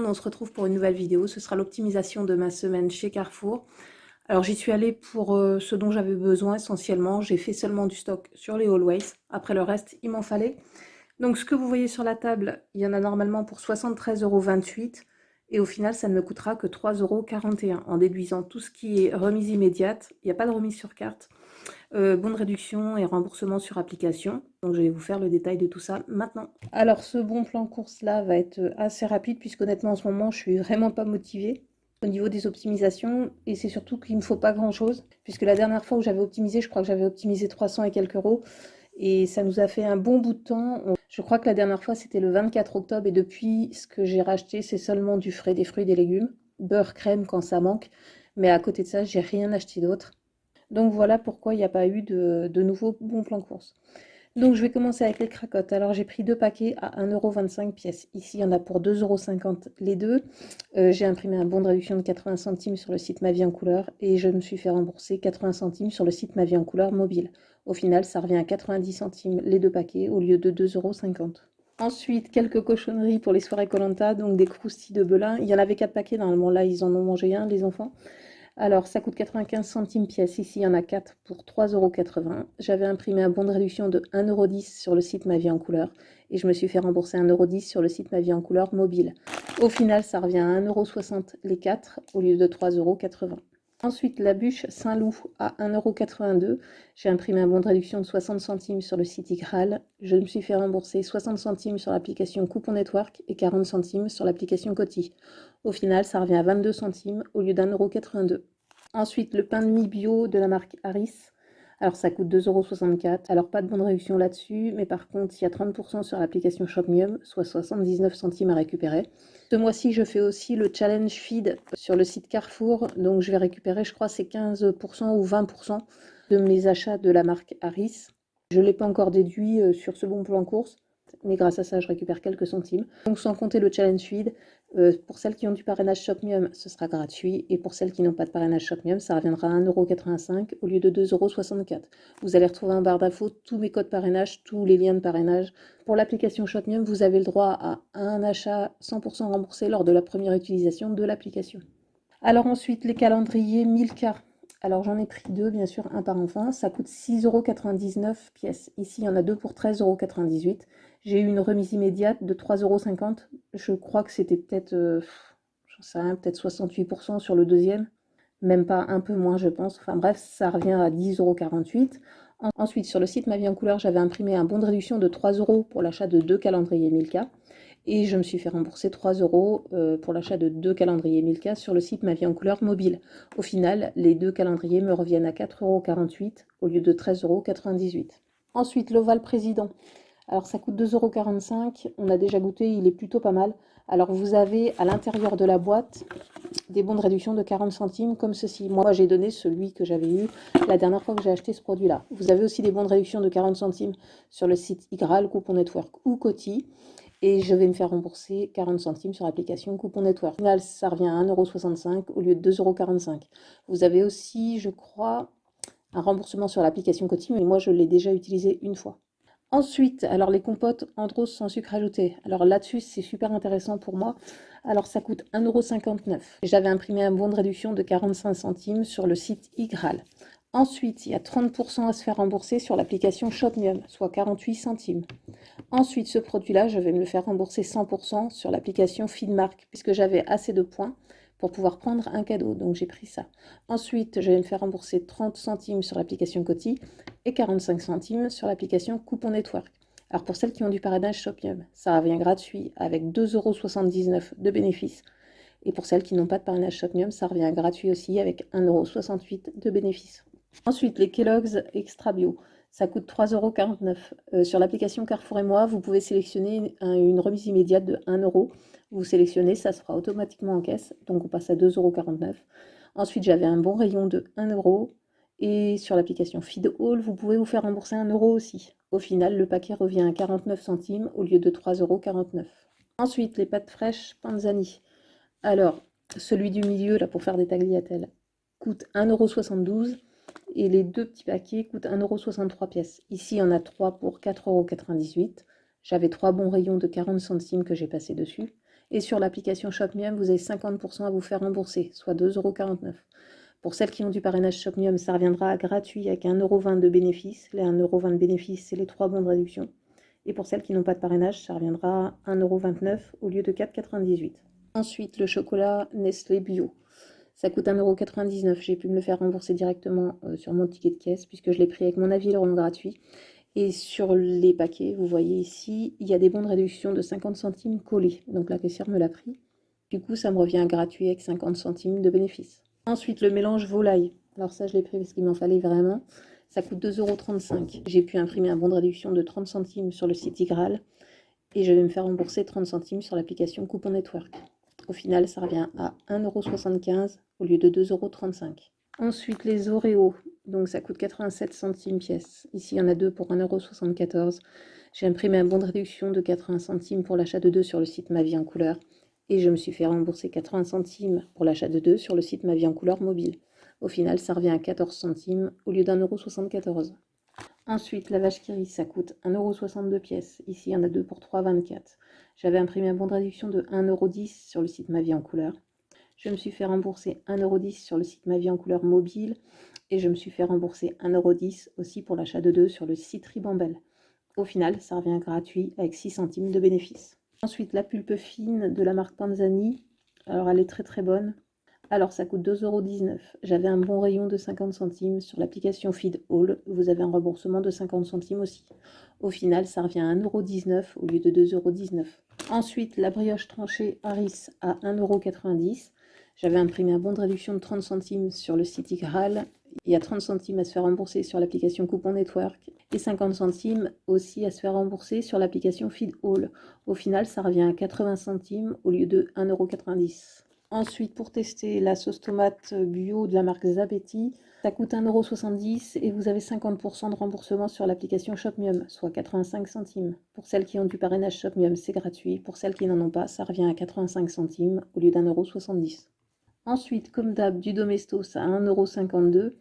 on se retrouve pour une nouvelle vidéo. Ce sera l'optimisation de ma semaine chez Carrefour. Alors j'y suis allée pour ce dont j'avais besoin essentiellement. J'ai fait seulement du stock sur les Always. Après le reste, il m'en fallait. Donc ce que vous voyez sur la table, il y en a normalement pour 73,28 € et au final ça ne me coûtera que 3,41 € en déduisant tout ce qui est remise immédiate. Il n'y a pas de remise sur carte. Bon de réduction et remboursement sur application. Donc je vais vous faire le détail de tout ça maintenant. Alors ce bon plan course là va être assez rapide puisqu'honnêtement en ce moment je suis vraiment pas motivée au niveau des optimisations et c'est surtout qu'il ne me faut pas grand chose puisque la dernière fois où j'avais optimisé, je crois que j'avais optimisé 300 et quelques euros et ça nous a fait un bon bout de temps. Je crois que la dernière fois c'était le 24 octobre et depuis ce que j'ai racheté c'est seulement du frais, des fruits, des légumes, beurre, crème quand ça manque, mais à côté de ça j'ai rien acheté d'autre. Donc voilà pourquoi il n'y a pas eu de nouveaux bons plans course. Donc je vais commencer avec les cracottes. Alors j'ai pris deux paquets à 1,25 € pièce. Ici il y en a pour 2,50 € les deux. J'ai imprimé un bon de réduction de 80 centimes sur le site Ma Vie en couleur et je me suis fait rembourser 80 centimes sur le site Ma Vie en couleur mobile. Au final ça revient à 90 centimes les deux paquets au lieu de 2,50 €. Ensuite, quelques cochonneries pour les soirées koh, donc des croustilles de Belin. Il y en avait 4 paquets, normalement là ils en ont mangé un, les enfants. Alors, ça coûte 95 centimes pièce. Ici, il y en a 4 pour 3,80 €. J'avais imprimé un bon de réduction de 1,10 € sur le site Ma Vie en couleur et je me suis fait rembourser 1,10 € sur le site Ma Vie en couleur mobile. Au final, ça revient à 1,60 € les 4 au lieu de 3,80 €. Ensuite, la bûche Saint-Loup à 1,82 €. J'ai imprimé un bon de réduction de 60 centimes sur le site Igral. Je me suis fait rembourser 60 centimes sur l'application Coupon Network et 40 centimes sur l'application Coty. Au final, ça revient à 22 centimes au lieu d'1,82 €. Ensuite, le pain de mie bio de la marque Harris. Alors, ça coûte 2,64 €. Alors, pas de bonne réduction là-dessus, mais par contre, il y a 30% sur l'application Shopmium, soit 79 centimes à récupérer. Ce mois-ci, je fais aussi le challenge feed sur le site Carrefour. Donc, je vais récupérer, je crois, c'est 15% ou 20% de mes achats de la marque Harris. Je ne l'ai pas encore déduit sur ce bon plan course, mais grâce à ça, je récupère quelques centimes. Donc, sans compter le challenge feed, pour celles qui ont du parrainage Shopmium, ce sera gratuit. Et pour celles qui n'ont pas de parrainage Shopmium, ça reviendra à 1,85 € au lieu de 2,64 €. Vous allez retrouver en barre d'infos tous mes codes parrainage, tous les liens de parrainage. Pour l'application Shopmium, vous avez le droit à un achat 100% remboursé lors de la première utilisation de l'application. Alors ensuite, les calendriers Milka. Alors j'en ai pris deux, bien sûr, un par enfant. Ça coûte 6,99 € pièce. Ici, il y en a deux pour 13,98 €. J'ai eu une remise immédiate de 3,50 €. Je crois que c'était peut-être, j'en sais rien, peut-être 68% sur le deuxième. Même pas, un peu moins, je pense. Enfin bref, ça revient à 10,48 €. Ensuite, sur le site Ma Vie en couleur, j'avais imprimé un bon de réduction de 3 € pour l'achat de deux calendriers Milka. Et je me suis fait rembourser 3 € pour l'achat de deux calendriers Milka sur le site Ma Vie en couleur mobile. Au final, les deux calendriers me reviennent à 4,48 € au lieu de 13,98 €. Ensuite, l'Oval Président. Alors ça coûte 2,45 €. On a déjà goûté, il est plutôt pas mal. Alors vous avez à l'intérieur de la boîte des bons de réduction de 40 centimes comme ceci. Moi j'ai donné celui que j'avais eu la dernière fois que j'ai acheté ce produit-là. Vous avez aussi des bons de réduction de 40 centimes sur le site Igral, Coupon Network ou Coty. Et je vais me faire rembourser 40 centimes sur l'application Coupon Network. Au final, ça revient à 1,65 € au lieu de 2,45 €. Vous avez aussi, je crois, un remboursement sur l'application Coty, mais moi je l'ai déjà utilisé une fois. Ensuite, alors les compotes Andros sans sucre ajouté. Alors là-dessus, c'est super intéressant pour moi. Alors ça coûte 1,59 €. J'avais imprimé un bon de réduction de 45 centimes sur le site Igral. Ensuite, il y a 30% à se faire rembourser sur l'application Shopmium, soit 48 centimes. Ensuite, ce produit-là, je vais me le faire rembourser 100% sur l'application Feedmark, puisque j'avais assez de points pour pouvoir prendre un cadeau. Donc, j'ai pris ça. Ensuite, je vais me faire rembourser 30 centimes sur l'application Coty et 45 centimes sur l'application Coupon Network. Alors, pour celles qui ont du parrainage Shopmium, ça revient gratuit avec 2,79 € de bénéfices. Et pour celles qui n'ont pas de parrainage Shopmium, ça revient gratuit aussi avec 1,68 € de bénéfices. Ensuite, les Kellogg's Extra Bio. Ça coûte 3,49 €. Sur l'application Carrefour et moi, vous pouvez sélectionner une remise immédiate de 1 €. Vous sélectionnez, ça se fera automatiquement en caisse. Donc on passe à 2,49 €. Ensuite, j'avais un bon rayon de 1 €. Et sur l'application Feed All, vous pouvez vous faire rembourser 1 € aussi. Au final, le paquet revient à 49 centimes au lieu de 3,49 €. Ensuite, les pâtes fraîches Panzani. Alors, celui du milieu, là, pour faire des tagliatelles, coûte 1,72 € et les deux petits paquets coûtent 1,63 € pièce. Ici, il y en a 3 pour 4,98 €. J'avais 3 bons rayons de 40 centimes que j'ai passé dessus. Et sur l'application ShopMium, vous avez 50% à vous faire rembourser, soit 2,49 €. Pour celles qui ont du parrainage ShopMium, ça reviendra à gratuit avec 1,20 € de bénéfice. Les 1,20 € de bénéfice, c'est les 3 bons de réduction. Et pour celles qui n'ont pas de parrainage, ça reviendra à 1,29 € au lieu de 4,98 €. Ensuite, le chocolat Nestlé Bio. Ça coûte 1,99 €. J'ai pu me le faire rembourser directement sur mon ticket de caisse puisque je l'ai pris avec mon avis le rend gratuit. Et sur les paquets, vous voyez ici, il y a des bons de réduction de 50 centimes collés. Donc la caissière me l'a pris. Du coup, ça me revient gratuit avec 50 centimes de bénéfice. Ensuite, le mélange volaille. Alors ça, je l'ai pris parce qu'il m'en fallait vraiment. Ça coûte 2,35 €. J'ai pu imprimer un bon de réduction de 30 centimes sur le site Igral. Et je vais me faire rembourser 30 centimes sur l'application Coupon Network. Au final, ça revient à 1,75 € au lieu de 2,35 €. Ensuite, les Oreos. Donc ça coûte 87 centimes pièce. Ici, il y en a deux pour 1,74 €. J'ai imprimé un bon de réduction de 80 centimes pour l'achat de deux sur le site Ma Vie en Couleur. Et je me suis fait rembourser 80 centimes pour l'achat de deux sur le site Ma Vie en Couleur mobile. Au final, ça revient à 14 centimes au lieu d'1,74 €. Ensuite, la vache qui rit, ça coûte 1,62 € pièce. Ici, il y en a deux pour 3,24 €. J'avais imprimé un bon de réduction de 1,10 € sur le site Ma Vie en Couleur. Je me suis fait rembourser 1,10 € sur le site Ma Vie en Couleur mobile. Et je me suis fait rembourser 1,10 € aussi pour l'achat de deux sur le site Ribambelle. Au final, ça revient gratuit avec 6 centimes de bénéfice. Ensuite, la pulpe fine de la marque Panzani. Alors, elle est très très bonne. Alors, ça coûte 2,19 €. J'avais un bon rayon de 50 centimes. Sur l'application Feed All, vous avez un remboursement de 50 centimes aussi. Au final, ça revient à 1,19 € au lieu de 2,19 €. Ensuite, la brioche tranchée Harris à 1,90 €. J'avais imprimé un bon de réduction de 30 centimes sur le site Igral. Il y a 30 centimes à se faire rembourser sur l'application Coupon Network et 50 centimes aussi à se faire rembourser sur l'application Feed All. Au final, ça revient à 80 centimes au lieu de 1,90 €. Ensuite, pour tester la sauce tomate bio de la marque Zabetti, ça coûte 1,70 € et vous avez 50% de remboursement sur l'application ShopMium, soit 85 centimes. Pour celles qui ont du parrainage ShopMium, c'est gratuit. Pour celles qui n'en ont pas, ça revient à 85 centimes au lieu d'1,70 €. Ensuite, comme d'hab, du Domestos à 1,52 €.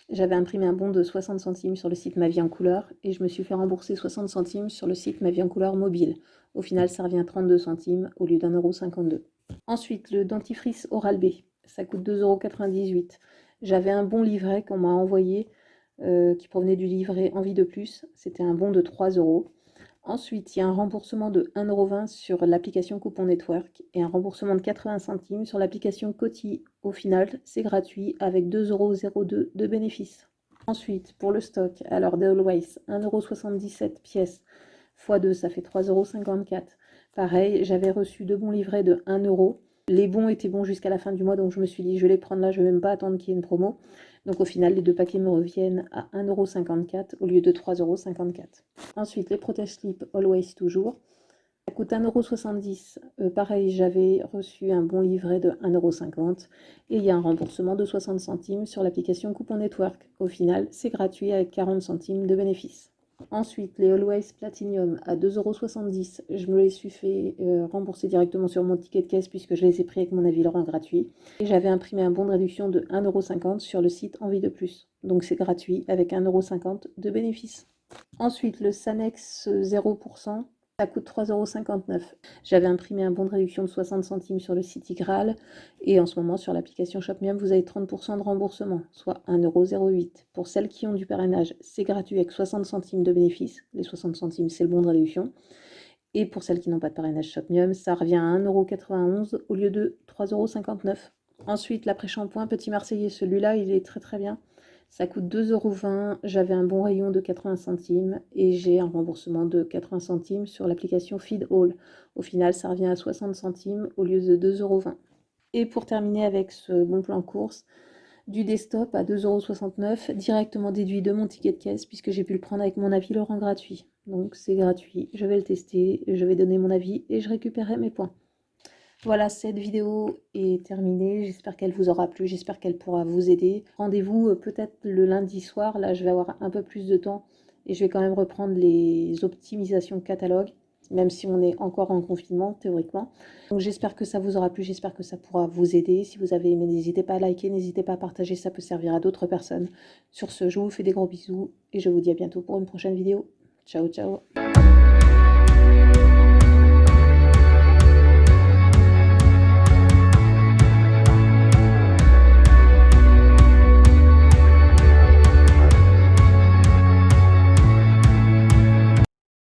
J'avais imprimé un bon de 60 centimes sur le site Ma Vie en Couleur et je me suis fait rembourser 60 centimes sur le site Ma Vie en Couleur mobile. Au final, ça revient à 32 centimes au lieu d'1,52 €. Ensuite, le dentifrice Oral-B, ça coûte 2,98 €. J'avais un bon livret qu'on m'a envoyé qui provenait du livret Envie de plus. C'était un bon de 3 €. Ensuite, il y a un remboursement de 1,20 € sur l'application Coupon Network et un remboursement de 80 centimes sur l'application Coty. Au final, c'est gratuit avec 2,02 € de bénéfice. Ensuite, pour le stock, alors The Always, 1,77 € pièce x 2, ça fait 3,54 €. Pareil, j'avais reçu deux bons livrets de 1 €. Les bons étaient bons jusqu'à la fin du mois, donc je me suis dit, je vais les prendre là, je ne vais même pas attendre qu'il y ait une promo. Donc au final, les deux paquets me reviennent à 1,54 € au lieu de 3,54 €. Ensuite, les protège-slip Always toujours. Ça coûte 1,70 €. Pareil, j'avais reçu un bon livret de 1,50 € et il y a un remboursement de 60 centimes sur l'application Coupon Network. Au final, c'est gratuit avec 40 centimes de bénéfice. Ensuite, les Always Platinum à 2,70 €. Je me les suis fait rembourser directement sur mon ticket de caisse puisque je les ai pris avec mon avis Laurent gratuit. Et j'avais imprimé un bon de réduction de 1,50 € sur le site Envie de plus. Donc c'est gratuit avec 1,50 € de bénéfice. Ensuite, le Sanex 0%. Ça coûte 3,59 €. J'avais imprimé un bon de réduction de 60 centimes sur le site Igral. Et en ce moment, sur l'application ShopMium, vous avez 30% de remboursement, soit 1,08 €. Pour celles qui ont du parrainage, c'est gratuit avec 60 centimes de bénéfice. Les 60 centimes, c'est le bon de réduction. Et pour celles qui n'ont pas de parrainage ShopMium, ça revient à 1,91 € au lieu de 3,59 €. Ensuite, l'après-shampoing Petit Marseillais, celui-là, il est très très bien. Ça coûte 2,20 €. J'avais un bon rayon de 80 centimes et j'ai un remboursement de 80 centimes sur l'application Feed All. Au final, ça revient à 60 centimes au lieu de 2,20 €. Et pour terminer avec ce bon plan course, du desktop à 2,69 € directement déduit de mon ticket de caisse puisque j'ai pu le prendre avec mon avis Laurent gratuit. Donc c'est gratuit, je vais le tester, je vais donner mon avis et je récupérerai mes points. Voilà, cette vidéo est terminée. J'espère qu'elle vous aura plu, j'espère qu'elle pourra vous aider. Rendez-vous peut-être le lundi soir. Là, je vais avoir un peu plus de temps et je vais quand même reprendre les optimisations catalogue, même si on est encore en confinement, théoriquement. Donc j'espère que ça vous aura plu, j'espère que ça pourra vous aider. Si vous avez aimé, n'hésitez pas à liker, n'hésitez pas à partager, ça peut servir à d'autres personnes. Sur ce, je vous fais des gros bisous et je vous dis à bientôt pour une prochaine vidéo. Ciao, ciao!